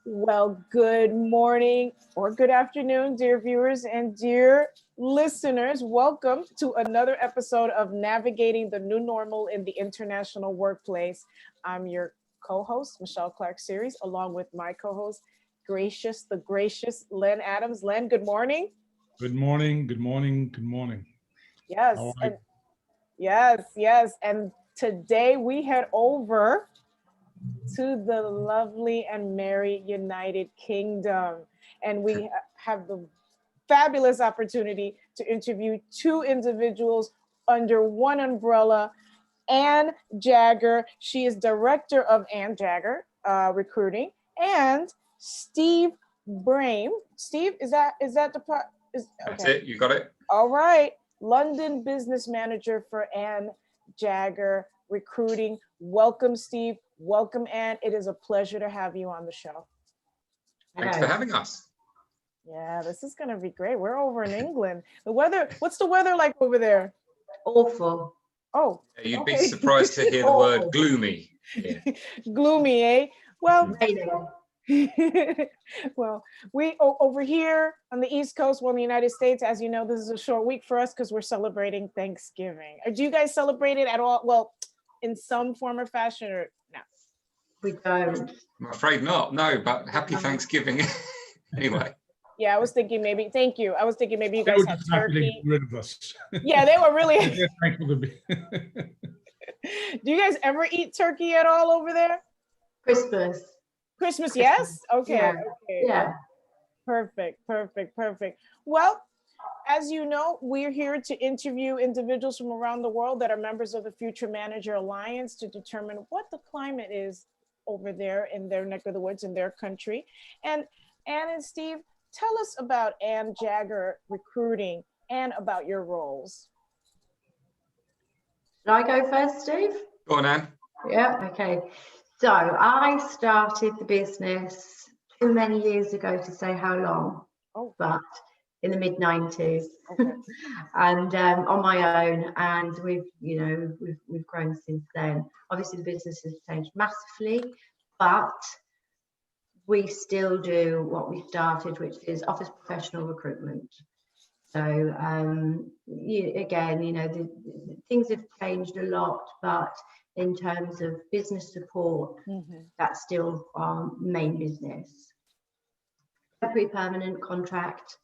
Well, good morning or good afternoon, dear viewers and dear listeners. Welcome to another episode of Navigating the New Normal in the International Workplace. I'm your co-host, Michelle Clark Series, along with my co-host, the gracious Len Adams. Len, good morning. Good morning, good morning, good morning. Yes, and yes. And today we head over to the lovely and merry United Kingdom. And we have the fabulous opportunity to interview two individuals under one umbrella. Anne Jagger, she is director of Anne Jagger Recruiting, and Steve Brame. Steve, is that the part? Okay. That's it, you got it. All right, London business manager for Anne Jagger Recruiting. Welcome, Steve. Welcome, Anne. It is a pleasure to have you on the show. Thanks for having us. Yeah, this is going to be great. We're over in England. The weather, what's the weather like over there? Awful. Oh, You'd be surprised to hear the word gloomy. Yeah. Gloomy, eh? Well, Raining. well, we over here on the East Coast, well, in the United States, as you know, this is a short week for us because we're celebrating Thanksgiving. Do you guys celebrate it at all? Well, in some form or fashion, or no? We don't. I'm afraid not, no, but happy Thanksgiving anyway. Yeah, I was thinking maybe, thank you. I was thinking maybe you They guys were have just happy to turkey. get rid of us. Yeah, they were really. They're thankful to be. Do you guys ever eat turkey at all over there? Christmas, yes? Okay. Yeah. Okay. Yeah. Perfect. Well, as you know, we're here to interview individuals from around the world that are members of the Future Manager Alliance to determine what the climate is over there in their neck of the woods, in their country. And Anne and Steve, tell us about Anne Jagger Recruiting and about your roles. Should I go first, Steve? Go on, Anne. Yeah, okay. So I started the business too many years ago to say how long, but in the mid-90s, and on my own, and we've grown since then. Obviously, the business has changed massively, but we still do what we started, which is office professional recruitment. So things have changed a lot, but in terms of business support, that's still our main business. Every permanent contract,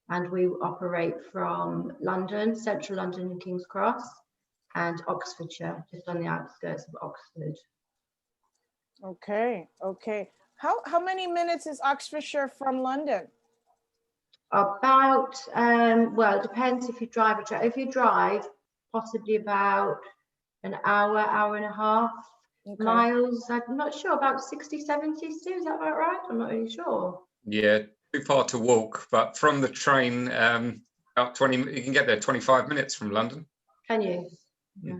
and we operate from London, central London and King's Cross, and Oxfordshire, just on the outskirts of Oxford. Okay. How many minutes is Oxfordshire from London? About, well, it depends if you drive. If you drive, possibly about an hour and a half miles. I'm not sure, about 60, 70, Steve, is that about right? I'm not really sure. Yeah, too far to walk, but from the train, about 20, you can get there 25 minutes from London. Can you? Yeah.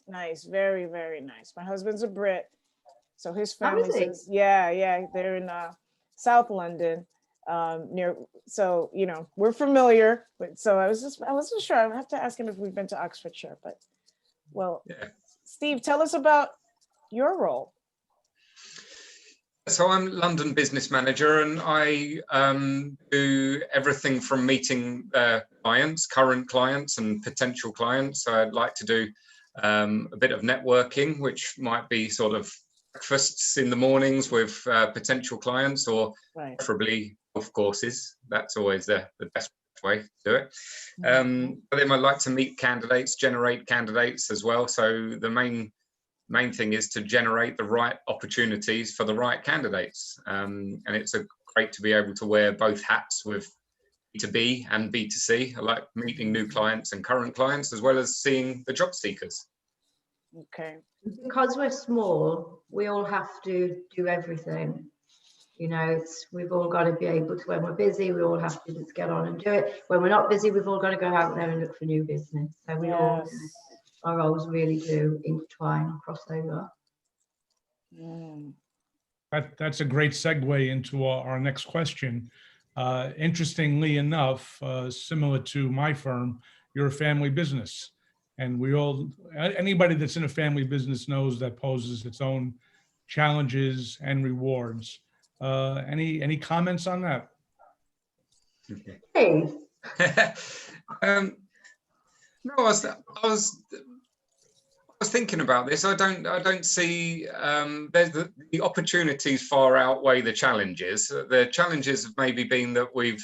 Nice, very, very nice. My husband's a Brit, so his family is, they're in South London. Near, so we're familiar, but so I wasn't sure. I have to ask him if we've been to Oxfordshire, but Steve, tell us about your role. So I'm London business manager, and I do everything from meeting clients, current clients and potential clients. So I'd like to do a bit of networking, which might be sort of breakfasts in the mornings with potential clients, or preferably golf courses. That's always the best way to do it. But then I like to meet candidates, generate candidates as well. So the main thing is to generate the right opportunities for the right candidates. And it's great to be able to wear both hats with B2B and B2C. I like meeting new clients and current clients, as well as seeing the job seekers. Okay. Because we're small, we all have to do everything. We've all got to be able to, when we're busy, we all have to just get on and do it. When we're not busy, we've all got to go out there and look for new business. So our roles really do intertwine and cross over. That's a great segue into our next question. Interestingly enough, similar to my firm, you're a family business. And anybody that's in a family business knows that poses its own challenges and rewards. Any comments on that? Hey. No, I was thinking about this. I don't see there's the opportunities far outweigh the challenges. The challenges have maybe been that we've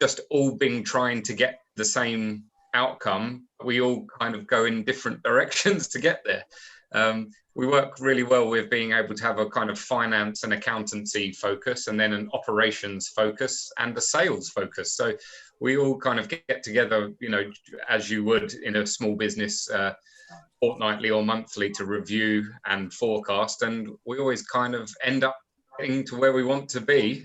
just all been trying to get the same outcome. We all kind of go in different directions to get there. We work really well with being able to have a kind of finance and accountancy focus, and then an operations focus and a sales focus. So we all kind of get together, you know, as you would in a small business, fortnightly or monthly, to review and forecast. And we always kind of end up getting to where we want to be,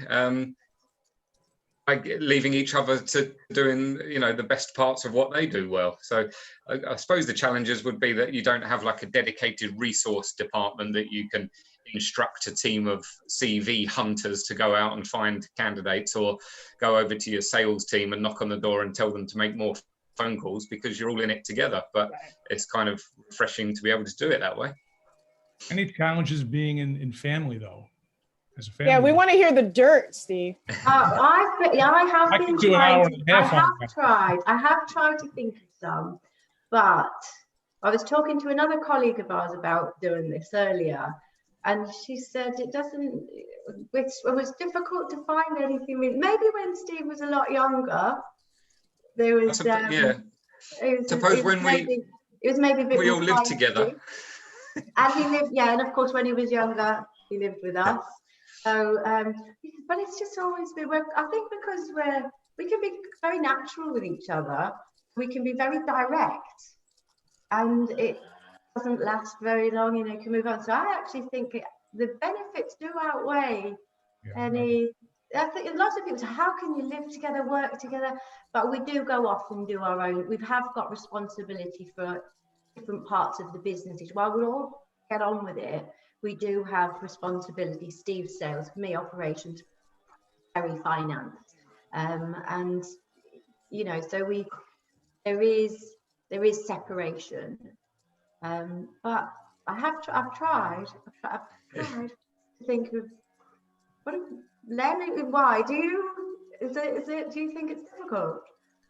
leaving each other to doing, you know, the best parts of what they do well. So I suppose the challenges would be that you don't have like a dedicated resource department that you can instruct a team of CV hunters to go out and find candidates, or go over to your sales team and knock on the door and tell them to make more phone calls, because you're all in it together. But it's kind of refreshing to be able to do it that way. Any challenges being in family though? Yeah, we want to hear the dirt, Steve. I have tried to think of some, but I was talking to another colleague of ours about doing this earlier, and she said it was difficult to find anything. Maybe when Steve was a lot younger, there was suppose when we all lived together. And he lived, and of course when he was younger, he lived with us. So, but it's just always been, I think because we can be very natural with each other, we can be very direct, and it doesn't last very long, you know, you can move on. So I actually think the benefits do outweigh any, I think lots of people say, how can you live together, work together? But we do go off and do our own. We have got responsibility for different parts of the business. While we all get on with it, we do have responsibility. Steve sales, me operations, Harry finance, and you know, so there is separation. But I've tried to think of why do you think it's difficult?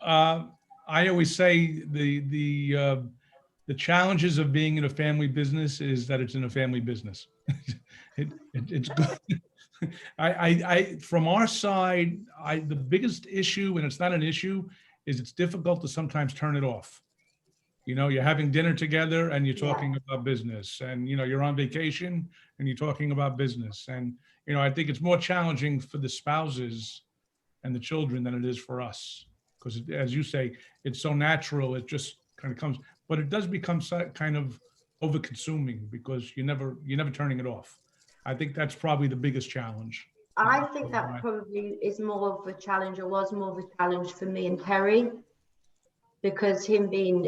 I always say the challenges of being in a family business is that it's in a family business. It's good. From our side, the biggest issue, and it's not an issue, is it's difficult to sometimes turn it off. You know, you're having dinner together and you're talking about business, and, you know, you're on vacation and you're talking about business. And, you know, I think it's more challenging for the spouses and the children than it is for us. Because as you say, it's so natural, it just kind of comes. But it does become kind of over-consuming because you're never turning it off. I think that's probably the biggest challenge. I think that probably is more of a challenge, or was more of a challenge for me and Terry, because him being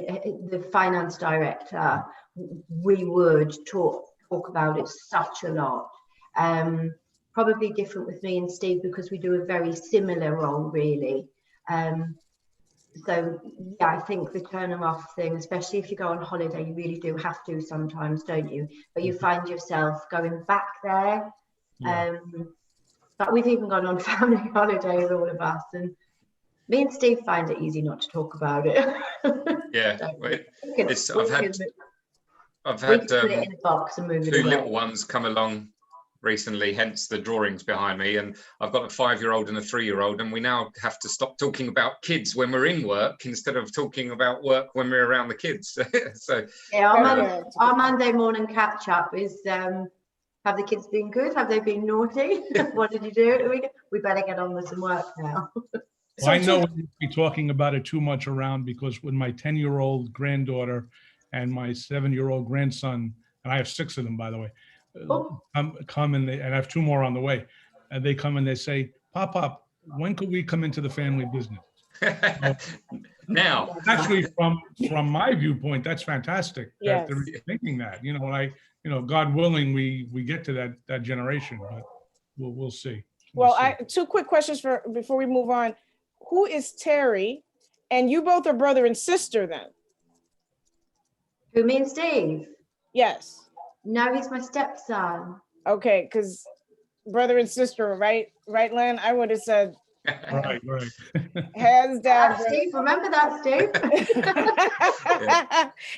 the finance director, we would talk about it such a lot. Probably different with me and Steve because we do a very similar role, really. So yeah, I think the turn them off thing, especially if you go on holiday, you really do have to sometimes, don't you? But you find yourself going back there. But we've even gone on family holidays, all of us, and me and Steve find it easy not to talk about it. Yeah, I've had put it in a box and move it two away. Little ones come along recently, hence the drawings behind me, and I've got a 5-year-old and a 3-year-old, and we now have to stop talking about kids when we're in work instead of talking about work when we're around the kids. So yeah, our Monday morning catch up is have the kids been good? Have they been naughty? What did you do? We better get on with some work now. Well, I know we'll be talking about it too much around, because with my 10-year-old granddaughter and my 7-year-old grandson, and I have 6 of them, by the way, come and I have 2 more on the way, and they come and they say, Pop, when could we come into the family business? Now, actually, from my viewpoint, that's fantastic. That they're thinking that, you know, God willing, we get to that generation, but we'll see. Well, 2 quick questions before we move on. Who is Terry? And you both are brother and sister then? Who, me and Steve? Yes. No, he's my stepson. Okay, because brother and sister, right? Right, Len? I would have said Right. hands down. Steve, remember that, Steve?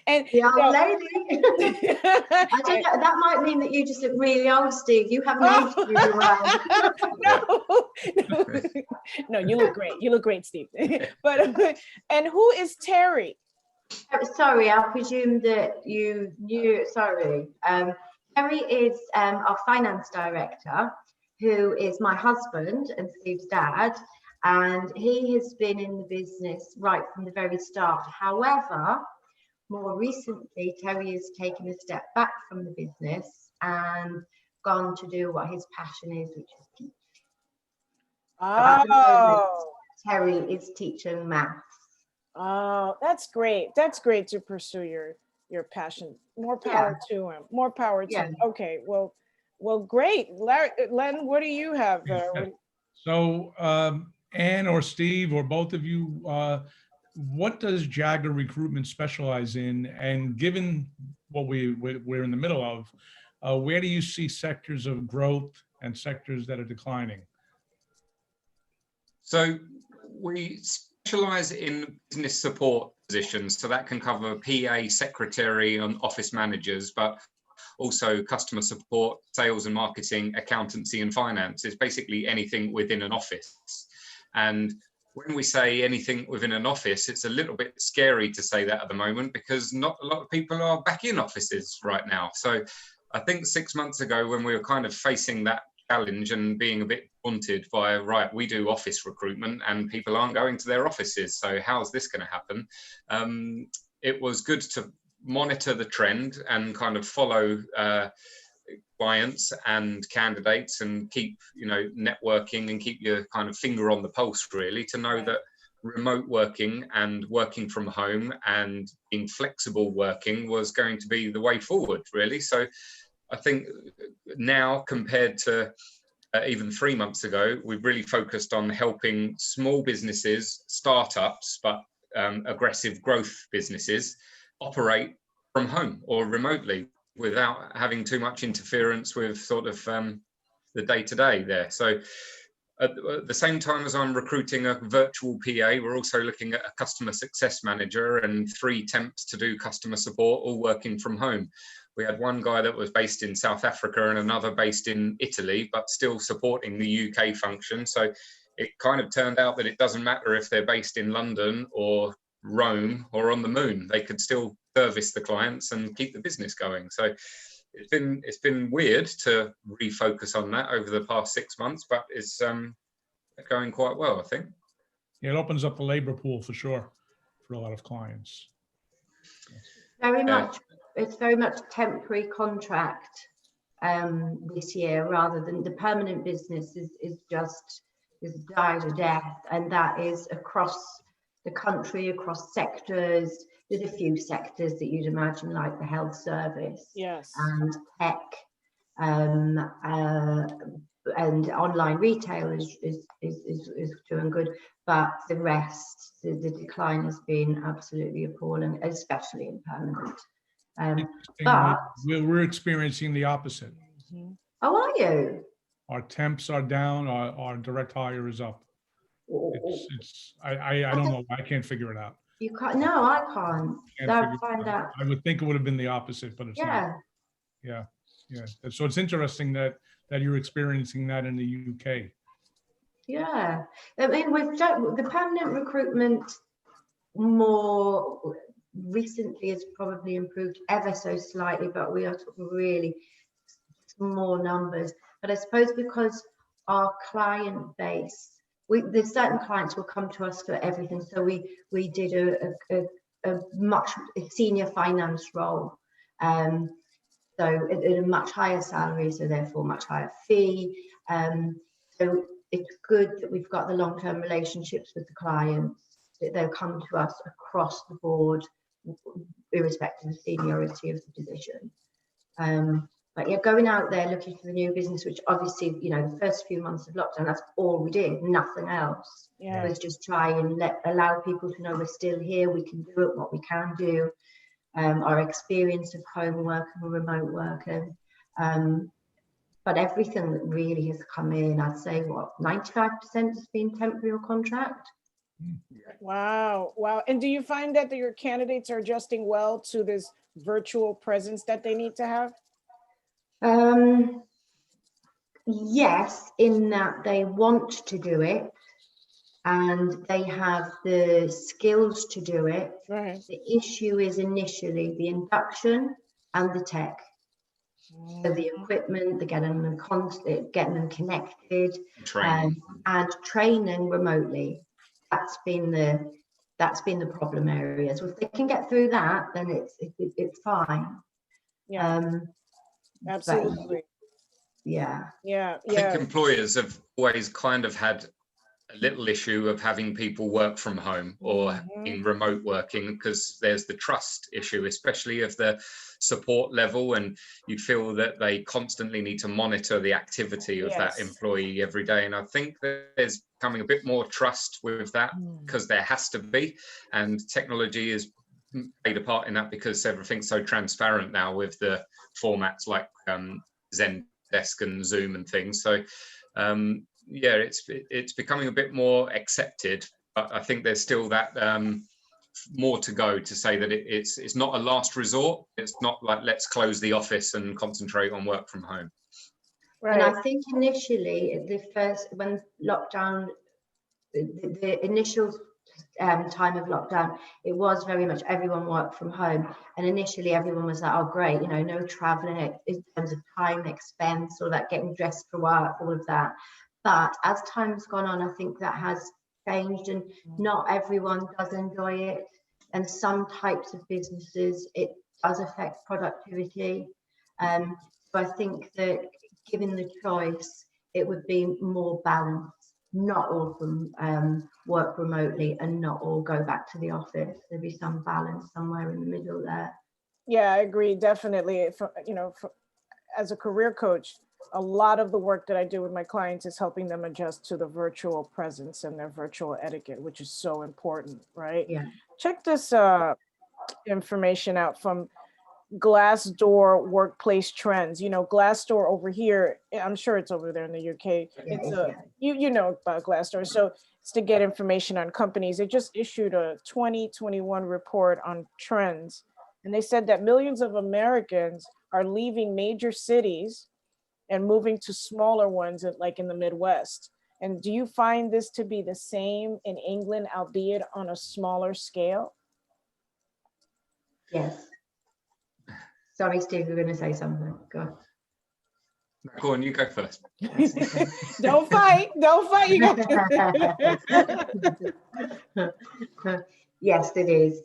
And the old lady. I don't know. That might mean that you just look really old, Steve. You haven't aged really well. No, you look great. You look great, Steve. But and who is Terry? Sorry, I presume that you knew. Sorry. Terry is our finance director, who is my husband and Steve's dad, and he has been in the business right from the very start. However, more recently, Terry has taken a step back from the business and gone to do what his passion is, which is teach. Oh. Terry is teaching maths. Oh, that's great. That's great to pursue your passion. More power to him. More power to him. Okay, well, great. Len, what do you have there? So, Ann or Steve or both of you, what does Jager Recruitment specialize in? And given what we're in the middle of, where do you see sectors of growth and sectors that are declining? So we specialize in business support positions. So that can cover PA, secretary, and office managers, but also customer support, sales and marketing, accountancy and finance. Is basically anything within an office. And when we say anything within an office, it's a little bit scary to say that at the moment, because not a lot of people are back in offices right now. So I think 6 months ago, when we were kind of facing that challenge and being a bit daunted by, right, we do office recruitment and people aren't going to their offices, so how's this going to happen? It was good to monitor the trend and kind of follow clients and candidates and keep, networking and keep your kind of finger on the pulse, really, to know that remote working and working from home and being flexible working was going to be the way forward, really. So I think now, compared to even 3 months ago, we've really focused on helping small businesses, startups, but aggressive growth businesses operate from home or remotely without having too much interference with sort of the day-to-day there. So at the same time as I'm recruiting a virtual PA, we're also looking at a customer success manager and 3 temps to do customer support, all working from home. We had one guy that was based in South Africa and another based in Italy, but still supporting the UK function. So it kind of turned out that it doesn't matter if they're based in London or Rome or on the moon, they could still service the clients and keep the business going. So it's been weird to refocus on that over the past 6 months, but it's going quite well, I think. Yeah, it opens up the labor pool for sure for a lot of clients. Very much. It's very much temporary contract this year, rather than the permanent business is died a death, and that is across the country, across sectors. There's a few sectors that you'd imagine, like the health service, yes, and tech, and online retail is doing good, but the rest, the decline has been absolutely appalling, especially in permanent. But we're experiencing the opposite. Oh, are you? Our temps are down. Our direct hire is up. I don't know. I can't figure it out. You can't. No, I can't. I'll find out. I would think it would have been the opposite, but it's not. Yeah. So it's interesting that you're experiencing that in the UK. Yeah, I mean, we've done the permanent recruitment more recently has probably improved ever so slightly, but we are talking really small numbers. But I suppose because our client base, there's certain clients will come to us for everything. So we did a much senior finance role, so at a much higher salary, so therefore much higher fee. So it's good that we've got the long-term relationships with the clients, that they'll come to us across the board, irrespective of seniority of the position. But yeah, going out there looking for the new business, which obviously, the first few months of lockdown, that's all we did, nothing else. Yeah. It was just try and allow people to know we're still here, we can do it, what we can do, our experience of home working, remote working. But everything that really has come in, I'd say, what, 95% has been temporary or contract. Wow. Wow. And do you find that your candidates are adjusting well to this virtual presence that they need to have? Yes, in that they want to do it and they have the skills to do it. Right. The issue is initially the induction and the tech. So the equipment, the getting them connected, Training. and training remotely. That's been the problem areas. If they can get through that, then it's fine. Yeah. Absolutely. Yeah. Yeah. I think employers have always kind of had a little issue of having people work from home or in remote working, because there's the trust issue, especially of the support level, and you feel that they constantly need to monitor the activity of that employee every day. And I think that there's becoming a bit more trust with that, because there has to be, and technology has played a part in that, because everything's so transparent now with the formats like Zendesk and Zoom and things. So yeah, it's becoming a bit more accepted, but I think there's still that more to go to say that it's not a last resort. It's not like let's close the office and concentrate on work from home. Right. And I think initially, when lockdown, the initial time of lockdown, it was very much everyone worked from home, and initially everyone was like, oh great, you know, no traveling in terms of time, expense, or that getting dressed for work, all of that. But as time's gone on, I think that has changed, and not everyone does enjoy it. And some types of businesses, it does affect productivity. So I think that given the choice, it would be more balanced. Not all from work remotely and not all go back to the office. There'd be some balance somewhere in the middle there. Yeah, I agree, definitely. As a career coach, a lot of the work that I do with my clients is helping them adjust to the virtual presence and their virtual etiquette, which is so important, right? Yeah. Check this information out from Glassdoor workplace trends. You know, Glassdoor over here, I'm sure it's over there in the UK. You know about Glassdoor. So it's to get information on companies. They just issued a 2021 report on trends. And they said that millions of Americans are leaving major cities and moving to smaller ones, like in the Midwest. And do you find this to be the same in England, albeit on a smaller scale? Yes. Sorry, Steve, you're going to say something. Go on. Go on, you go first. Don't fight. Don't fight. You Yes, it is.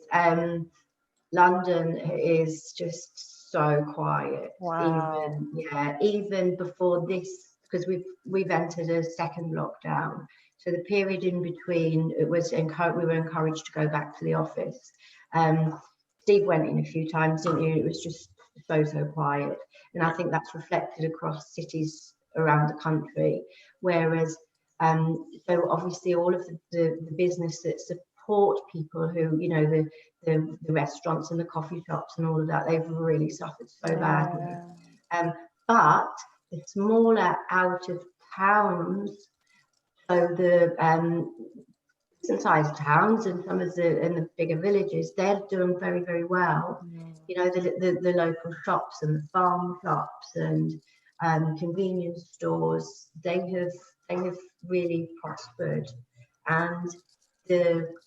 London is just so quiet. Wow. Even before this, because we've entered a second lockdown. So the period in between, we were encouraged to go back to the office. Steve went in a few times, didn't you? It was just so quiet, and I think that's reflected across cities around the country. Whereas, so obviously all of the business that support people who, you know, the restaurants and the coffee shops and all of that, they've really suffered so badly. But the smaller out of towns, so the decent-sized towns and some of the bigger villages, they're doing very, very well. You know, the local shops and the farm shops and convenience stores, they have really prospered. And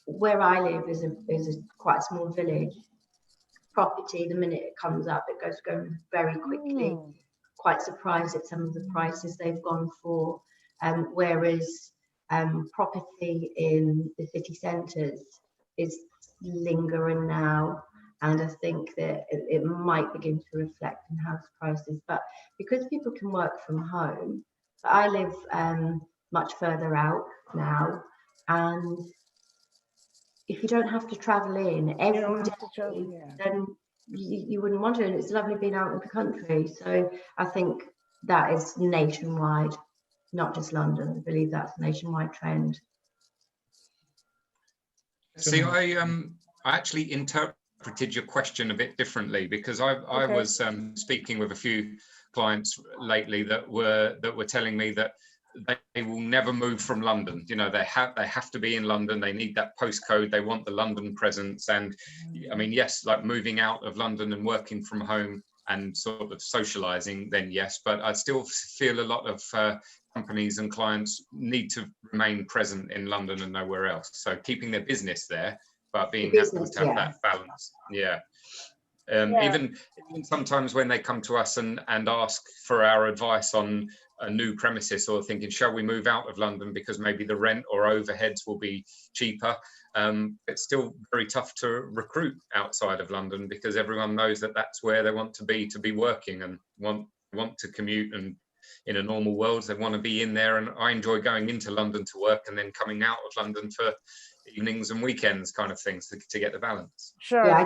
where I live is a quite a small village. Property, the minute it comes up, it goes going very quickly. Quite surprised at some of the prices they've gone for. Whereas property in the city centres is lingering now, and I think that it might begin to reflect in house prices. But because people can work from home, I live much further out now, and if you don't have to travel in every day, then you wouldn't want to, and it's lovely being out in the country. So I think that is nationwide, not just London. I believe that's a nationwide trend. See, I actually interpreted your question a bit differently, because I was speaking with a few clients lately that were telling me that they will never move from London. You know, they have to be in London. They need that postcode. They want the London presence. And I mean, yes, like moving out of London and working from home and sort of socializing, then yes, but I still feel a lot of companies and clients need to remain present in London and nowhere else. So keeping their business there, but being happy to have that balance. Yeah. Even sometimes when they come to us and ask for our advice on a new premises, or thinking, shall we move out of London because maybe the rent or overheads will be cheaper, it's still very tough to recruit outside of London, because everyone knows that that's where they want to be working, and want to commute. And in a normal world, they want to be in there. And I enjoy going into London to work and then coming out of London for evenings and weekends kind of things to get the balance. Sure. Yeah,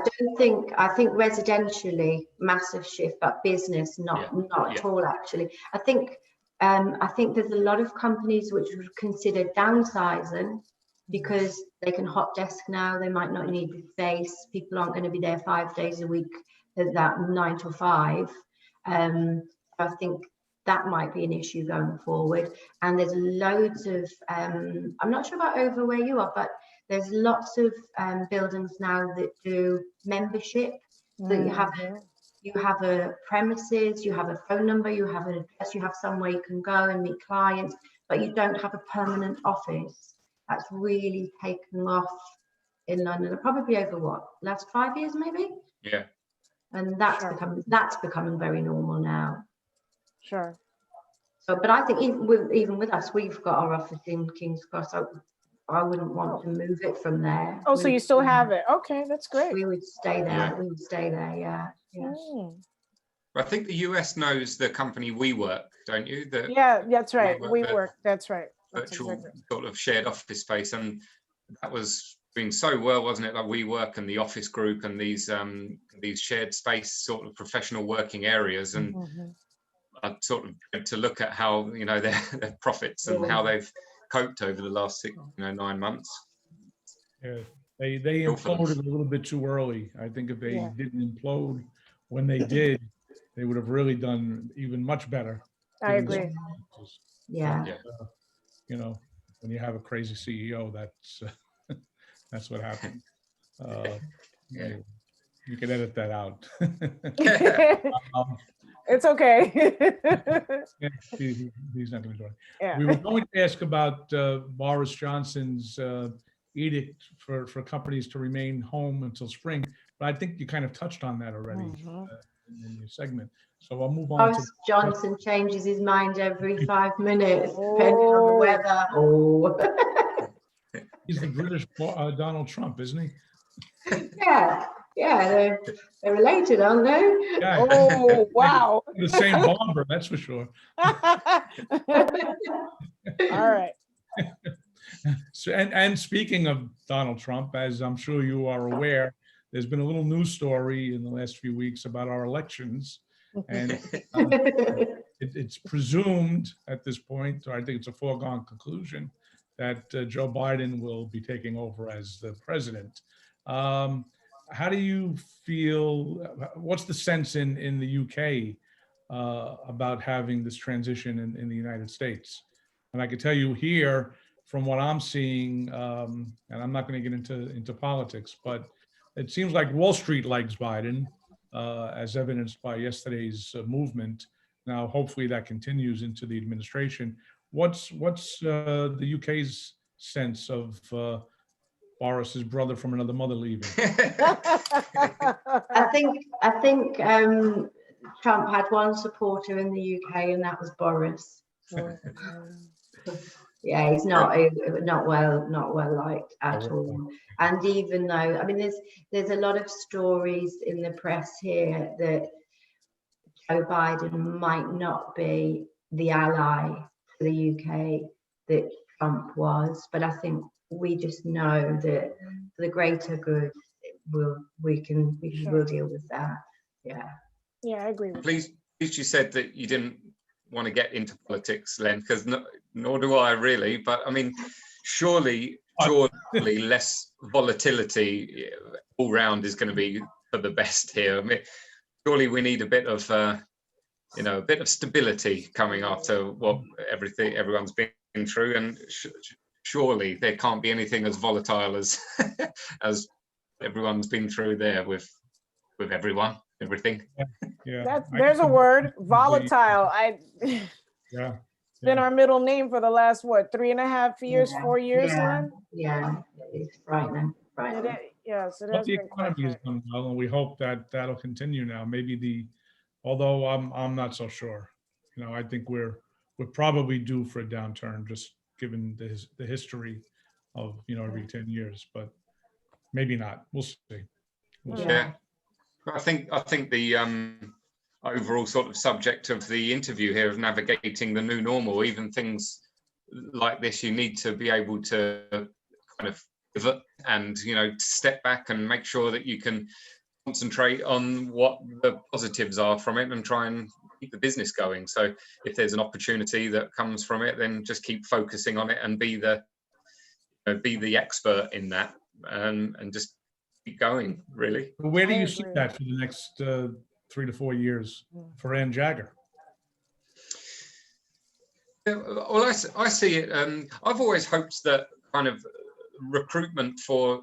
I think residentially massive shift, but business not at all actually. I think there's a lot of companies which would consider downsizing because they can hot desk now. They might not need the space. People aren't going to be there 5 days a week at that 9 to 5. I think that might be an issue going forward. And there's loads of, I'm not sure about over where you are, but there's lots of buildings now that do membership. That you have a premises, you have a phone number, you have an address, you have somewhere you can go and meet clients, but you don't have a permanent office. That's really taken off in London, probably over last 5 years maybe? Yeah. And that's becoming very normal now. Sure. So, but I think even with us, we've got our office in King's Cross. So I wouldn't want to move it from there. Oh, so you still have it? Okay, that's great. We would stay there. Yeah. We would stay there. Yeah. I think the US knows the company WeWork, don't you? Yeah, that's right. WeWork. That's right. Virtual sort of shared office space, and that was doing so well, wasn't it? Like WeWork and the Office Group and these shared space sort of professional working areas, and I sort of had to look at how their profits and how they've coped over the last 9 months. Yeah, they imploded a little bit too early. I think if they didn't implode when they did, they would have really done even much better. I agree. Yeah. When you have a crazy CEO, that's what happened. You can edit that out. It's okay. He's not going to do it. Yeah. We were going to ask about Boris Johnson's edict for companies to remain home until spring, but I think you kind of touched on that already in your segment. So I'll move on. Boris Johnson changes his mind every 5 minutes, depending on the weather. Oh. He's the British Donald Trump, isn't he? Yeah, they're related, aren't they? Yeah. Oh, wow. The same barber, that's for sure. All right. So, and speaking of Donald Trump, as I'm sure you are aware, there's been a little news story in the last few weeks about our elections. And it's presumed at this point, or I think it's a foregone conclusion, that Joe Biden will be taking over as the president. How do you feel? What's the sense in the UK about having this transition in the United States? And I can tell you here, from what I'm seeing, and I'm not going to get into politics, but it seems like Wall Street likes Biden, as evidenced by yesterday's movement. Now, hopefully that continues into the administration. What's the UK's sense of Boris's brother from another mother leaving? I think Trump had one supporter in the UK, and that was Boris. Yeah, he's not well liked at all. And even though, I mean, there's a lot of stories in the press here that Joe Biden might not be the ally for the UK that Trump was, but I think we just know that for the greater good, we'll deal with that. Yeah, I agree with Please, you said that you didn't want to get into politics, Len, because nor do I really, but I mean, surely less volatility all round is going to be for the best here. I mean, surely we need a bit of a bit of stability coming after what everyone's been through, and surely there can't be anything as volatile as as everyone's been through there with everything. Yeah. There's a word, volatile. Yeah. It's been our middle name for the last, what, 3.5 years, 4 years, Lynn? Yeah, it's frightening. Yes, it But has the been quite economy is done well, and we hope that that'll continue now. Maybe although I'm not so sure. I think we're probably due for a downturn, just given the history of every 10 years, but maybe not. We'll see. Yeah, I think the overall sort of subject of the interview here of navigating the new normal, even things like this, you need to be able to kind of pivot and step back and make sure that you can concentrate on what the positives are from it and try and keep the business going. So if there's an opportunity that comes from it, then just keep focusing on it and be the expert in that, and just keep going, really. Where do you see that for the next 3 to 4 years for Jagger? Well, I see it. I've always hoped that kind of recruitment for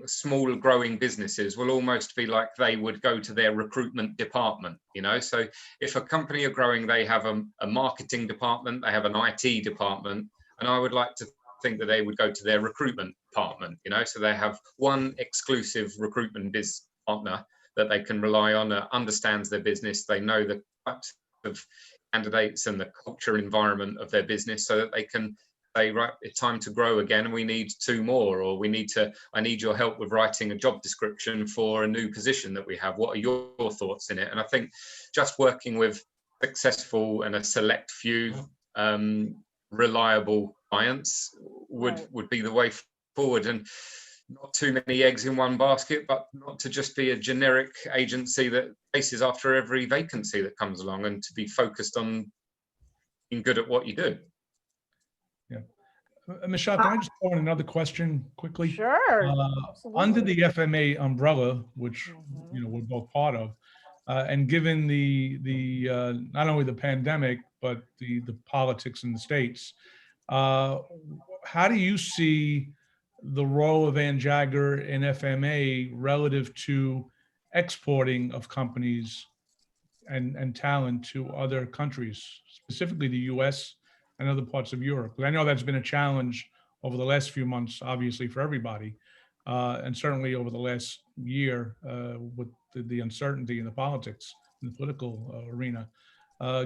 small growing businesses will almost be like they would go to their recruitment department. So if a company are growing, they have a marketing department, they have an IT department, and I would like to think that they would go to their recruitment department. So they have one exclusive recruitment business partner that they can rely on, that understands their business. They know the types of candidates and the culture environment of their business, so that they can say, right, it's time to grow again, and we need 2 more, or I need your help with writing a job description for a new position that we have. What are your thoughts in it? And I think just working with successful and a select few reliable clients would be the way forward, and not too many eggs in one basket, but not to just be a generic agency that chases after every vacancy that comes along, and to be focused on being good at what you do. Yeah. Michelle, can I just throw in another question quickly? Sure. Under the FMA umbrella, which we're both part of, and given the not only the pandemic but the politics in the States, how do you see the role of Jagger in FMA relative to exporting of companies and talent to other countries, specifically the U.S. and other parts of Europe? But I know that's been a challenge over the last few months, obviously for everybody, and certainly over the last year with the uncertainty in the politics, in the political arena.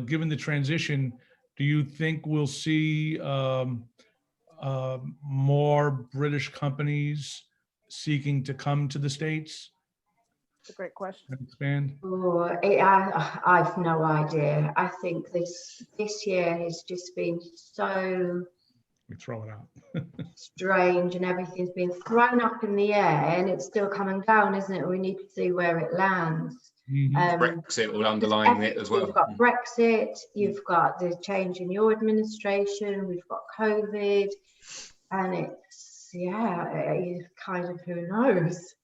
Given the transition, do you think we'll see more British companies seeking to come to the States? That's a great question. Expand? I've no idea. I think this year has just been so We throw it out. strange, and everything's been thrown up in the air, and it's still coming down, isn't it? We need to see where it lands. Brexit will underline it as well. You've got Brexit, you've got the change in your administration, we've got COVID, and it's kind of, who knows?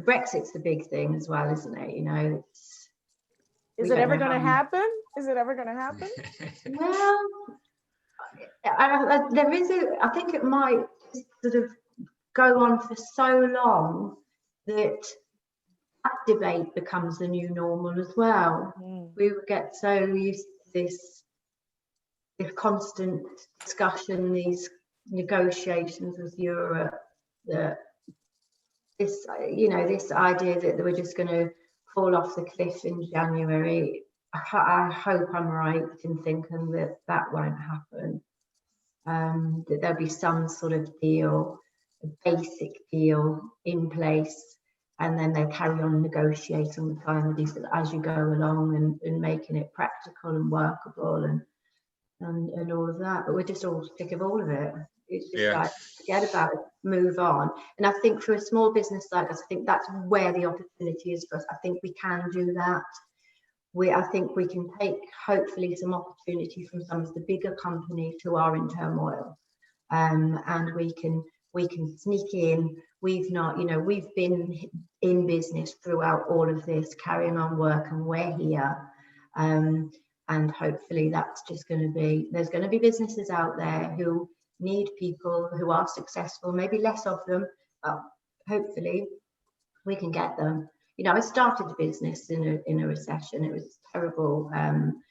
Brexit's the big thing as well, isn't it? Is it ever going to happen? Is it ever going to happen? Well, I think it might sort of go on for so long that debate becomes the new normal as well. We would get so used to this constant discussion, these negotiations with Europe, that this idea that we're just going to fall off the cliff in January. I hope I'm right in thinking that won't happen. That there'll be some sort of deal, a basic deal in place, and then they carry on negotiating the finalities as you go along, and making it practical and workable and all of that. But we're just all sick of all of it. It's just like, forget about it, move on. And I think for a small business like us, I think that's where the opportunity is for us. I think we can do that. I think we can take hopefully some opportunity from some of the bigger companies who are in turmoil, and we can sneak in. We've been in business throughout all of this, carrying on work, and we're here. And hopefully that's just going to be, there's going to be businesses out there who need people who are successful, maybe less of them, but hopefully we can get them. You know, I started the business in a recession. It was terrible time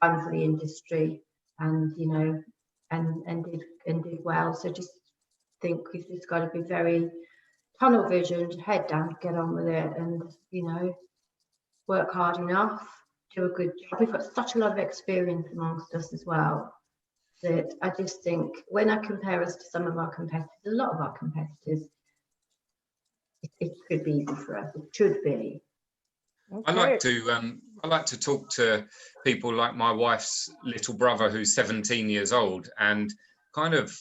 for the industry, and you know, and did well. So just think we've just got to be very tunnel visioned, head down, get on with it, and you know, work hard enough, do a good job. We've got such a lot of experience amongst us as well, that I just think when I compare us to some of our competitors, a lot of our competitors, it should be easy for us. It should be. Okay. I like to talk to people like my wife's little brother, who's 17 years old, and kind of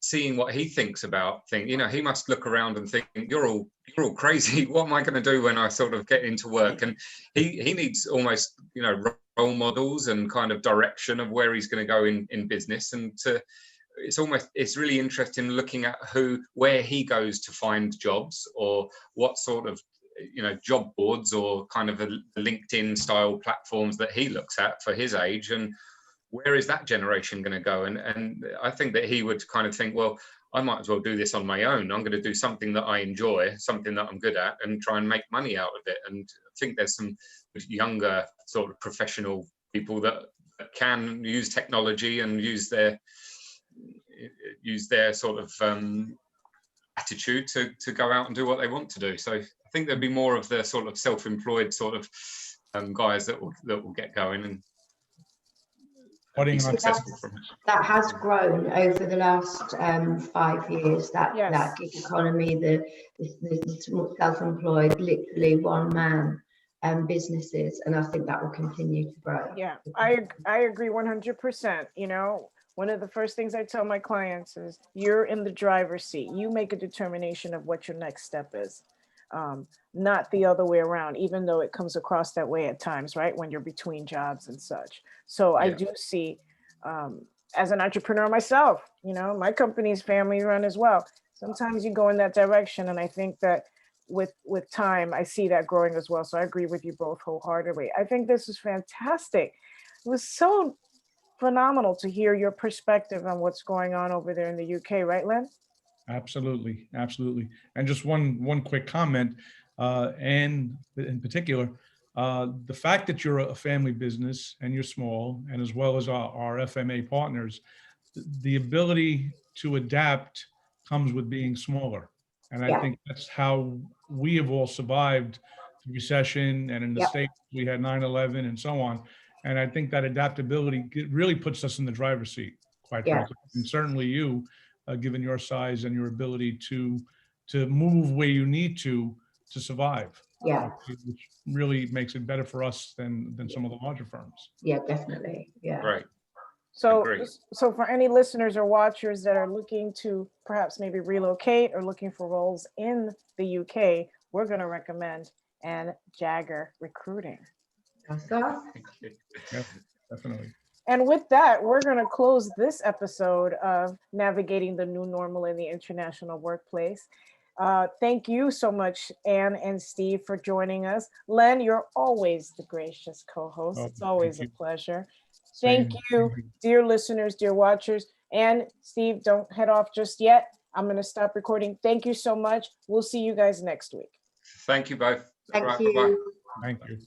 seeing what he thinks about things. You know, he must look around and think, you're all crazy. What am I going to do when I sort of get into work? And he needs almost, you know, role models and kind of direction of where he's going to go in business. And it's really interesting looking at where he goes to find jobs, or what sort of, you know, job boards or kind of a LinkedIn style platforms that he looks at for his age, and where is that generation going to go? And I think that he would kind of think, well, I might as well do this on my own. I'm going to do something that I enjoy, something that I'm good at, and try and make money out of it. And I think there's some younger sort of professional people that can use technology and use their sort of attitude to go out and do what they want to do. So I think there'd be more of the sort of self-employed sort of guys that will get going and be successful from it. That has grown over the last 5 years. That gig economy, the self-employed, literally one man businesses, and I think that will continue to grow. Yeah, I agree 100%. You know, one of the first things I tell my clients is, you're in the driver's seat. You make a determination of what your next step is, not the other way around, even though it comes across that way at times, right? When you're between jobs and such. So I do see, as an entrepreneur myself, you know, my company's family run as well. Sometimes you go in that direction. And I think that with time, I see that growing as well. So I agree with you both wholeheartedly. I think this is fantastic. It was so phenomenal to hear your perspective on what's going on over there in the UK, right, Len? Absolutely, absolutely. And just one quick comment, and in particular, the fact that you're a family business and you're small, and as well as our FMA partners, the ability to adapt comes with being smaller. And I think that's how we have all survived the recession, and in the States, we had 9/11 and so on. And I think that adaptability really puts us in the driver's seat, quite frankly. And certainly you, given your size and your ability to move where you need to survive. Which really makes it better for us than some of the larger firms. Yeah, definitely. Yeah. Right. So for any listeners or watchers that are looking to perhaps maybe relocate or looking for roles in the UK, we're going to recommend Jager Recruiting. Yeah, definitely. And with that, we're going to close this episode of Navigating the New Normal in the International Workplace. Thank you so much, Anne and Steve, for joining us. Len, you're always the gracious co-host. It's always a pleasure. Thank you, dear listeners, dear watchers. And Steve, don't head off just yet. I'm going to stop recording. Thank you so much. We'll see you guys next week. Thank you both. Thank you. Thank you.